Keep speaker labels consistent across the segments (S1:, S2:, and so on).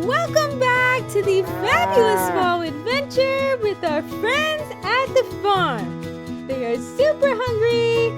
S1: Welcome back to the fabulous fall adventure with our friends at the farm. They are super hungry,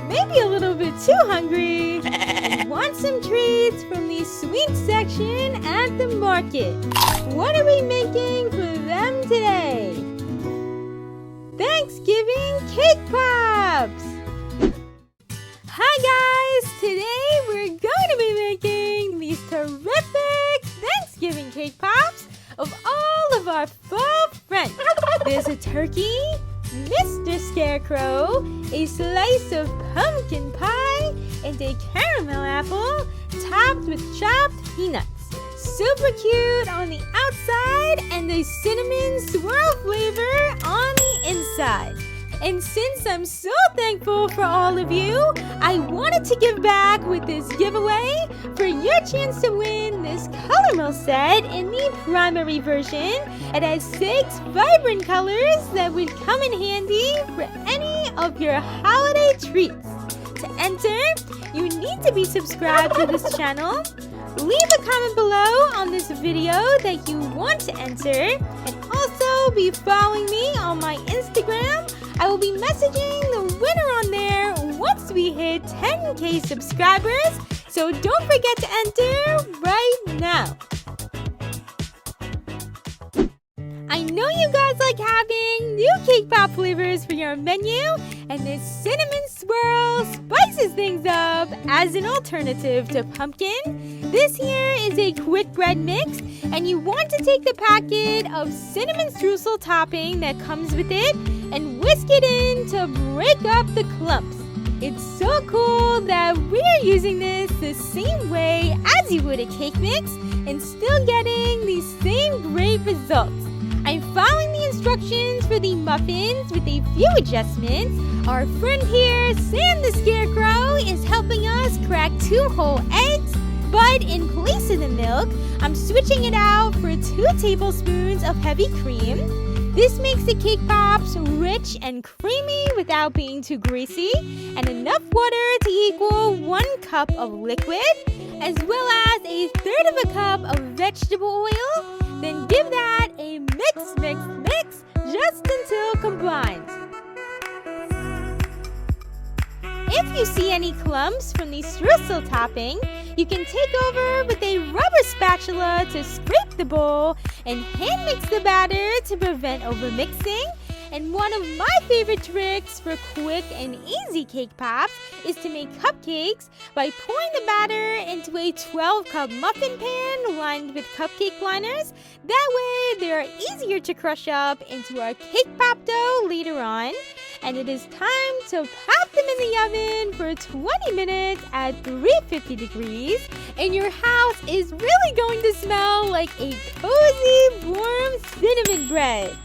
S1: maybe a little bit too hungry, and want some treats from the sweet section at the market. What are we making for them today? Thanksgiving cake pops! Hi guys! Today we're going to be making these terrific Thanksgiving cake pops of all of our fall friends. There's a turkey, Mr. Scarecrow, a slice of pumpkin pie, and a caramel apple topped with chopped peanuts. Super cute on the outside and a cinnamon swirl flavor on the inside. And since I'm so thankful for all of you, I wanted to give back with this giveaway for your chance to win this color mill set in the primary version. It has 6 vibrant colors that would come in handy for any of your holiday treats. To enter, you need to be subscribed to this channel. Leave a comment below on this video that you want to enter, and also be following me on my Instagram. I will be messaging the winner on there once we hit 10,000 subscribers, so don't forget to enter right now. I know you guys like having new cake pop flavors for your menu, and this cinnamon swirl spices things up as an alternative to pumpkin. This here is a quick bread mix, and you want to take the packet of cinnamon streusel topping that comes with it and whisk it in to break up the clumps. It's so cool that we're using this the same way as you would a cake mix and still getting the same great results. I'm following the instructions for the muffins with a few adjustments. Our friend here, Sam the Scarecrow, is helping us crack 2 whole eggs, but in place of the milk, I'm switching it out for 2 tablespoons of heavy cream. This makes the cake pops rich and creamy without being too greasy, and enough water to equal 1 cup of liquid, as well as a 1/3 of a cup of vegetable oil. Then give that a mix, just until combined. If you see any clumps from the streusel topping, you can take over with a rubber spatula to scrape the bowl and hand mix the batter to prevent overmixing. And one of my favorite tricks for quick and easy cake pops is to make cupcakes by pouring the batter into a 12-cup muffin pan lined with cupcake liners. That way they are easier to crush up into our cake pop dough later on. And it is time to pop them in the oven for 20 minutes at 350 degrees. And your house is really going to smell like a cozy, warm cinnamon bread.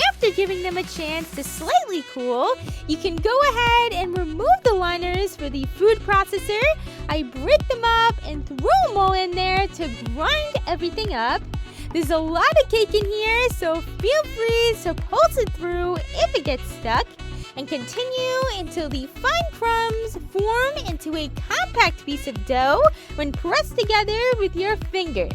S1: After giving them a chance to slightly cool, you can go ahead and remove the liners for the food processor. I break them up and throw them all in there to grind everything up. There's a lot of cake in here, so feel free to pulse it through if it gets stuck, and continue until the fine crumbs form into a compact piece of dough when pressed together with your fingers.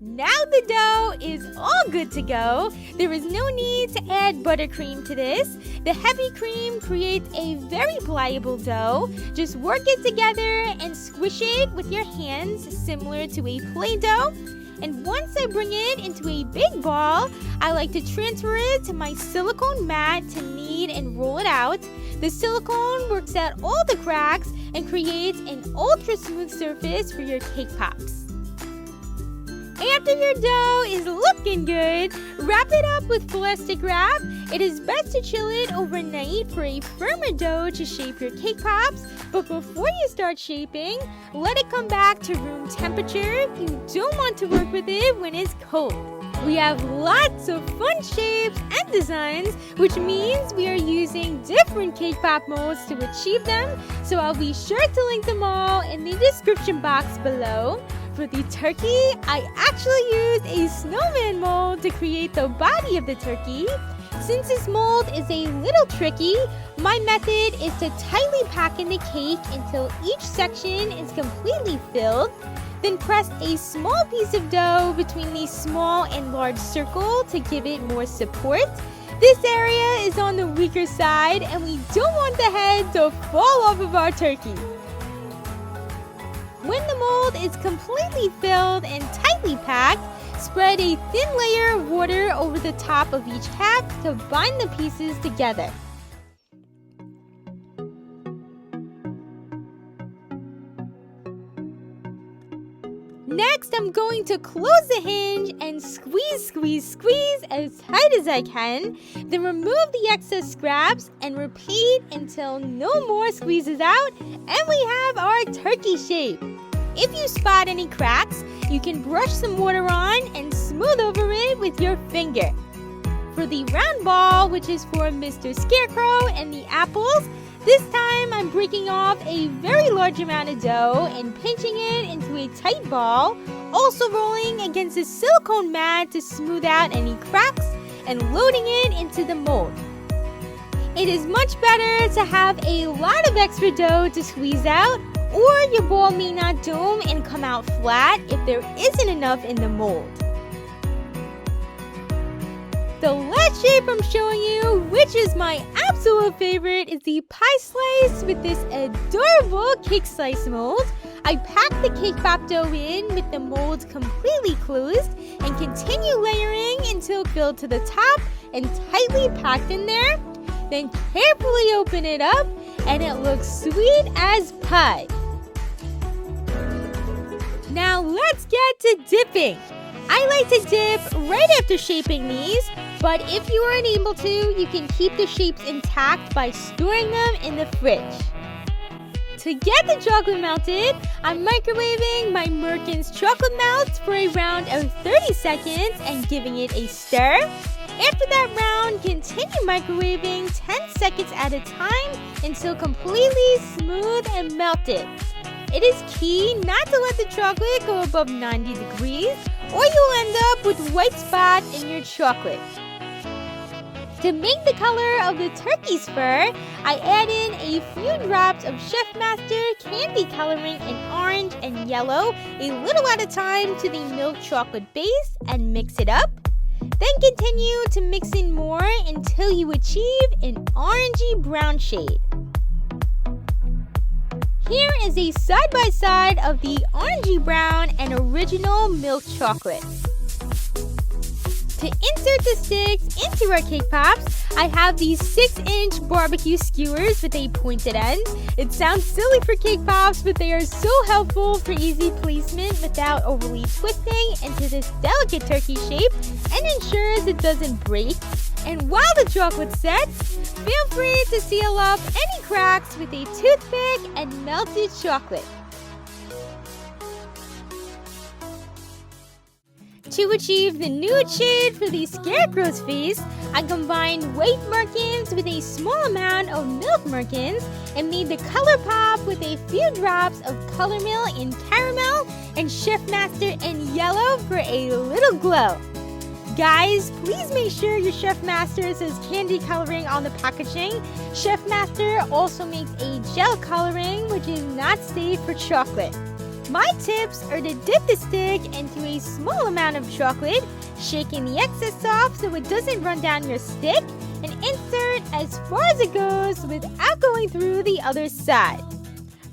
S1: Now the dough is all good to go. There is no need to add buttercream to this. The heavy cream creates a very pliable dough. Just work it together and squish it with your hands similar to a Play-Doh. And once I bring it into a big ball, I like to transfer it to my silicone mat to knead and roll it out. The silicone works out all the cracks and creates an ultra smooth surface for your cake pops. After your dough is looking good, wrap it up with plastic wrap. It is best to chill it overnight for a firmer dough to shape your cake pops. But before you start shaping, let it come back to room temperature if you don't want to work with it when it's cold. We have lots of fun shapes and designs, which means we are using different cake pop molds to achieve them. So I'll be sure to link them all in the description box below. For the turkey, I actually used a snowman mold to create the body of the turkey. Since this mold is a little tricky, my method is to tightly pack in the cake until each section is completely filled. Then press a small piece of dough between the small and large circle to give it more support. This area is on the weaker side and we don't want the head to fall off of our turkey. When the mold is completely filled and tightly packed, spread a thin layer of water over the top of each half to bind the pieces together. Next, I'm going to close the hinge and squeeze as tight as I can. Then remove the excess scraps and repeat until no more squeezes out and we have our turkey shape. If you spot any cracks, you can brush some water on and smooth over it with your finger. For the round ball, which is for Mr. Scarecrow and the apples, this time I'm breaking off a very large amount of dough and pinching it into a tight ball, also rolling against a silicone mat to smooth out any cracks and loading it into the mold. It is much better to have a lot of extra dough to squeeze out, or your ball may not dome and come out flat if there isn't enough in the mold. The last shape I'm showing you, which is my absolute favorite, is the pie slice with this adorable cake slice mold. I pack the cake pop dough in with the mold completely closed and continue layering until filled to the top and tightly packed in there. Then carefully open it up and it looks sweet as pie. Now let's get to dipping. I like to dip right after shaping these, but if you are unable to, you can keep the shapes intact by storing them in the fridge. To get the chocolate melted, I'm microwaving my Merkin's chocolate melt for a round of 30 seconds and giving it a stir. After that round, continue microwaving 10 seconds at a time until completely smooth and melted. It is key not to let the chocolate go above 90 degrees or you'll end up with white spots in your chocolate. To make the color of the turkey's fur, I add in a few drops of Chef Master candy coloring in orange and yellow, a little at a time to the milk chocolate base and mix it up. Then continue to mix in more until you achieve an orangey brown shade. Here is a side-by-side of the orangey brown and original milk chocolate. To insert the sticks into our cake pops, I have these 6-inch barbecue skewers with a pointed end. It sounds silly for cake pops, but they are so helpful for easy placement without overly twisting into this delicate turkey shape and ensures it doesn't break. And while the chocolate sets, feel free to seal up any cracks with a toothpick and melted chocolate. To achieve the nude shade for the Scarecrow's face, I combined white merkins with a small amount of milk merkins and made the color pop with a few drops of color mill in caramel and Chef Master in yellow for a little glow. Guys, please make sure your Chef Master says candy coloring on the packaging. Chef Master also makes a gel coloring, which is not safe for chocolate. My tips are to dip the stick into a small amount of chocolate, shaking the excess off so it doesn't run down your stick, and insert as far as it goes without going through the other side.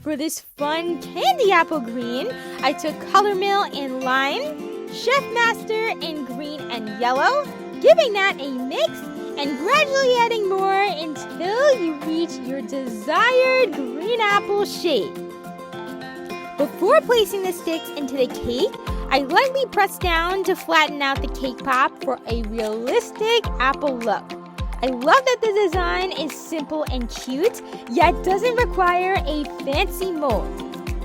S1: For this fun candy apple green, I took color mill in lime, Chef Master in green and yellow, giving that a mix and gradually adding more until you reach your desired green apple shape. Before placing the sticks into the cake, I lightly press down to flatten out the cake pop for a realistic apple look. I love that the design is simple and cute, yet doesn't require a fancy mold.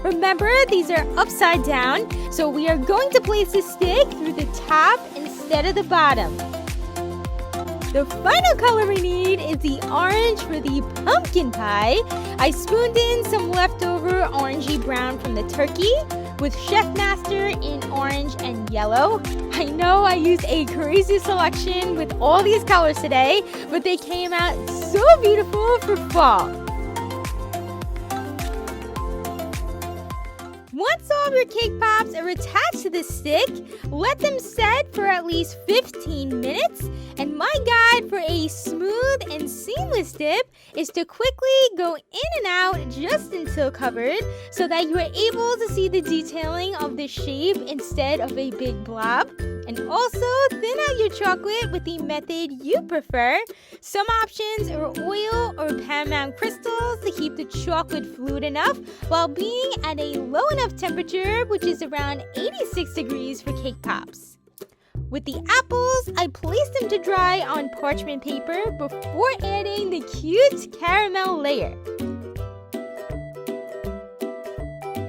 S1: Remember, these are upside down, so we are going to place the stick through the top instead of the bottom. The final color we need is the orange for the pumpkin pie. I spooned in some leftover orangey brown from the turkey, with Chef Master in orange and yellow. I know I used a crazy selection with all these colors today, but they came out so beautiful for fall. Once all of your cake pops are attached to the stick, let them set for at least 15 minutes. And my guide for a smooth and seamless dip is to quickly go in and out just until covered so that you are able to see the detailing of the shape instead of a big blob. And also thin out your chocolate with the method you prefer. Some options are oil or paramount crystals to keep the chocolate fluid enough while being at a low enough temperature, which is around 86 degrees for cake pops. With the apples, I place them to dry on parchment paper before adding the cute caramel layer.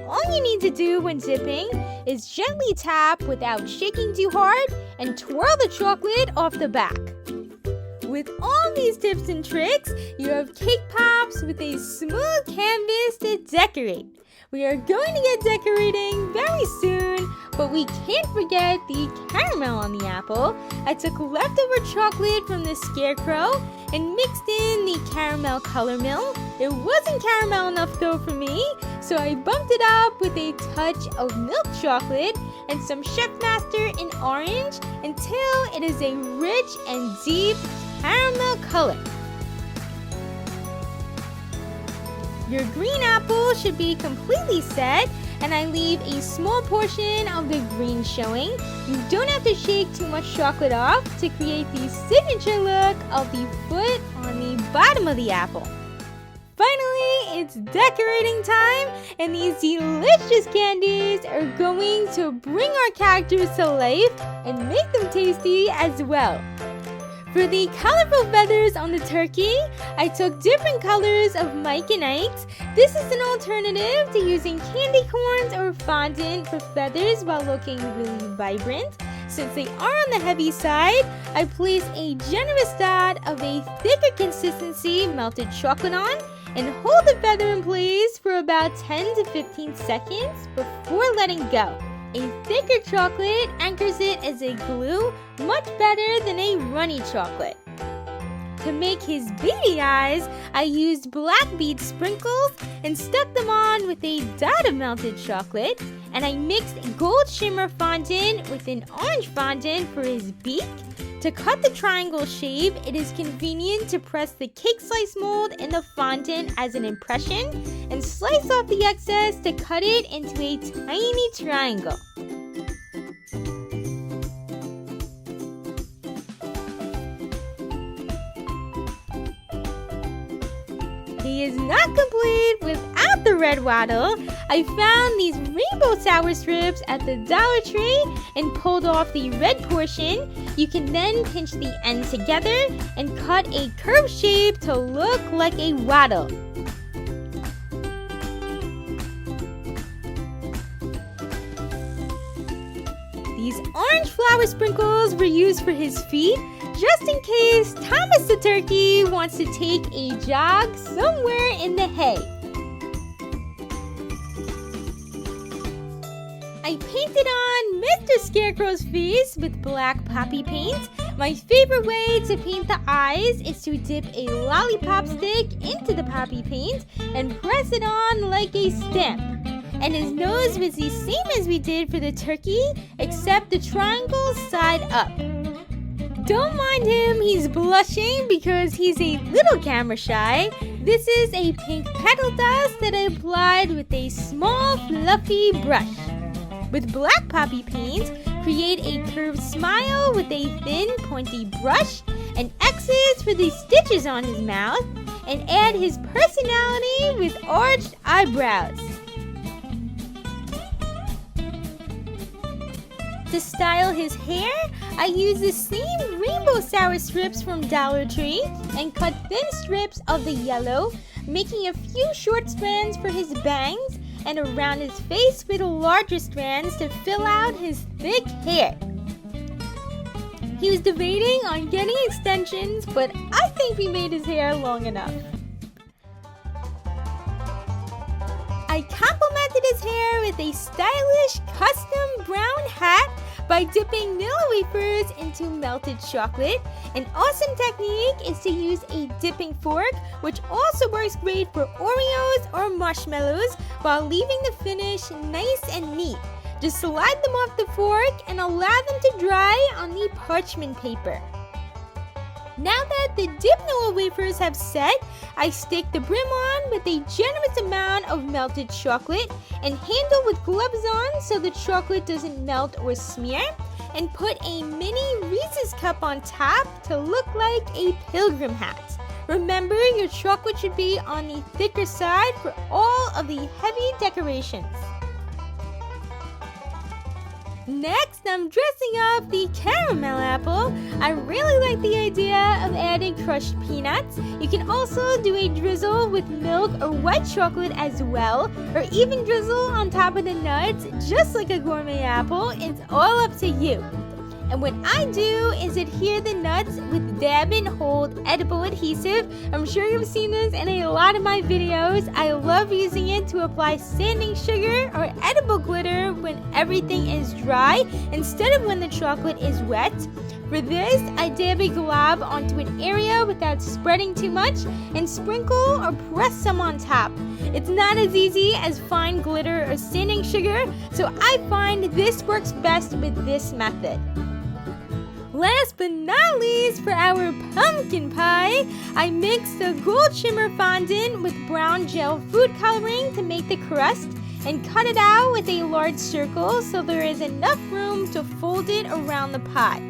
S1: All you need to do when dipping is gently tap without shaking too hard and twirl the chocolate off the back. With all these tips and tricks, you have cake pops with a smooth canvas to decorate. We are going to get decorating very soon, but we can't forget the caramel on the apple. I took leftover chocolate from the Scarecrow and mixed in the caramel color mill. It wasn't caramel enough though for me, so I bumped it up with a touch of milk chocolate and some Chef Master in orange until it is a rich and deep caramel color. Your green apple should be completely set, and I leave a small portion of the green showing. You don't have to shake too much chocolate off to create the signature look of the foot on the bottom of the apple. Finally, it's decorating time, and these delicious candies are going to bring our characters to life and make them tasty as well. For the colorful feathers on the turkey, I took different colors of Mike and Ike's. This is an alternative to using candy corns or fondant for feathers while looking really vibrant. Since they are on the heavy side, I place a generous dot of a thicker consistency melted chocolate on and hold the feather in place for about 10 to 15 seconds before letting go. A thicker chocolate anchors it as a glue, much better than a runny chocolate. To make his beady eyes, I used black bead sprinkles and stuck them on with a dot of melted chocolate, and I mixed gold shimmer fondant with an orange fondant for his beak. To cut the triangle shape, it is convenient to press the cake slice mold in the fondant as an impression and slice off the excess to cut it into a tiny triangle. He is not complete without the red waddle. I found these rainbow sour strips at the Dollar Tree and pulled off the red portion. You can then pinch the end together and cut a curved shape to look like a waddle. These orange flower sprinkles were used for his feet, just in case Thomas the turkey wants to take a jog somewhere in the hay. I painted on Mr. Scarecrow's face with black poppy paint. My favorite way to paint the eyes is to dip a lollipop stick into the poppy paint and press it on like a stamp. And his nose was the same as we did for the turkey, except the triangle side up. Don't mind him, he's blushing because he's a little camera shy. This is a pink petal dust that I applied with a small fluffy brush. With black poppy paint, create a curved smile with a thin pointy brush and X's for the stitches on his mouth, and add his personality with arched eyebrows. To style his hair, I used the same rainbow sour strips from Dollar Tree and cut thin strips of the yellow, making a few short strands for his bangs and around his face with larger strands to fill out his thick hair. He was debating on getting extensions, but I think we made his hair long enough. I complimented his hair with a stylish custom brown hat by dipping vanilla wafers into melted chocolate. An awesome technique is to use a dipping fork, which also works great for Oreos or marshmallows, while leaving the finish nice and neat. Just slide them off the fork and allow them to dry on the parchment paper. Now that the dip vanilla wafers have set, I stick the brim on with a generous amount of melted chocolate and handle with gloves on so the chocolate doesn't melt or smear, and put a mini Reese's cup on top to look like a pilgrim hat. Remember, your chocolate should be on the thicker side for all of the heavy decorations. Next, I'm dressing up the caramel apple. I really like the idea of adding crushed peanuts. You can also do a drizzle with milk or white chocolate as well, or even drizzle on top of the nuts, just like a gourmet apple. It's all up to you. And what I do is adhere the nuts with dab and hold edible adhesive. I'm sure you've seen this in a lot of my videos. I love using it to apply sanding sugar or edible glitter when everything is dry instead of when the chocolate is wet. For this, I dab a glob onto an area without spreading too much and sprinkle or press some on top. It's not as easy as fine glitter or sanding sugar, so I find this works best with this method. Last but not least, for our pumpkin pie, I mixed the gold shimmer fondant with brown gel food coloring to make the crust and cut it out with a large circle so there is enough room to fold it around the pie.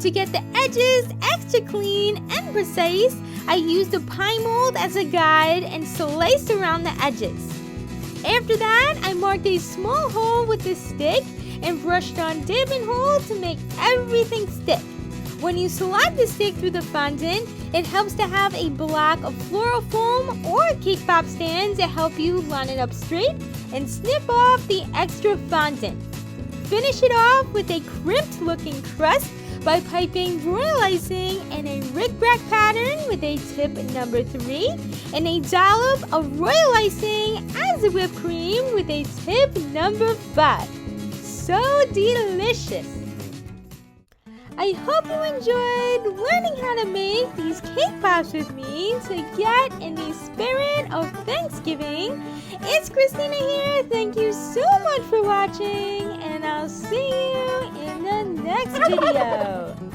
S1: To get the edges extra clean and precise, I used a pie mold as a guide and sliced around the edges. After that, I marked a small hole with a stick and brushed on dip and hold to make everything stick. When you slide the stick through the fondant, it helps to have a block of floral foam or cake pop stands to help you line it up straight and snip off the extra fondant. Finish it off with a crimped looking crust by piping royal icing in a rickrack pattern with a tip number 3 and a dollop of royal icing as a whipped cream with a tip number 5. So delicious! I hope you enjoyed learning how to make these cake pops with me to get in the spirit of Thanksgiving. It's Christina here. Thank you so much for watching, and I'll see you in the next video.